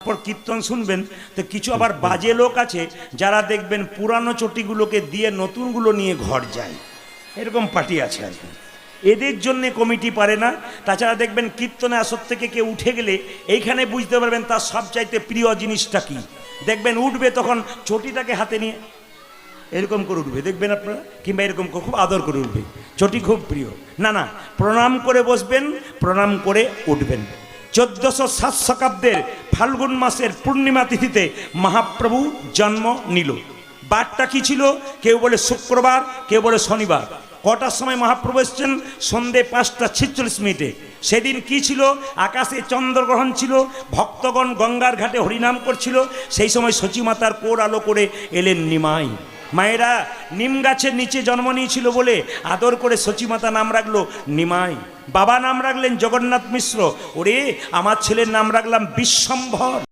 তারপর কীর্তন শুনবেন। তো কিছু আবার বাজে লোক আছে যারা দেখবেন পুরানো চটিগুলোকে দিয়ে নতুনগুলো নিয়ে ঘর যায়, এরকম পার্টি আছে আর কি। এদের জন্য কমিটি পারে না। তাছাড়া দেখবেন কীর্তনে আসর থেকে কেউ উঠে গেলে এইখানে বুঝতে পারবেন তার সবচাইতে প্রিয় জিনিসটা কি। দেখবেন উঠবে তখন চটিটাকে হাতে নিয়ে এরকম করে উঠবে, দেখবেন আপনারা, কিংবা এরকম খুব আদর করে উঠবে, চটি খুব প্রিয়। না না, প্রণাম করে বসবেন, প্রণাম করে উঠবেন। 1407 শতাব্দের ফাল্গুন মাসের পূর্ণিমা তিথিতে মহাপ্রভু জন্ম নিল। বারটা কি ছিল? কেউ বলে শুক্রবার, কেউ বলে শনিবার। কটার সময় মহাপ্রভু এসছেন? সন্ধে 5:46। সেদিন কি ছিল? আকাশে চন্দ্রগ্রহণ ছিল, ভক্তগণ গঙ্গার ঘাটে হরিনাম করছিল। সেই সময় সচিমাতার কোর আলো করে এলেন নিমাই। মায়েরা নিম গাছের নিচে জন্ম নিয়েছিল বলে আদর করে সচিমাতা নাম রাখলো নিমাই। বাবা নাম রাখলেন জগন্নাথ মিশ্র। ওরে আমার ছেলের নাম রাখলাম বিশ্বম্ভর।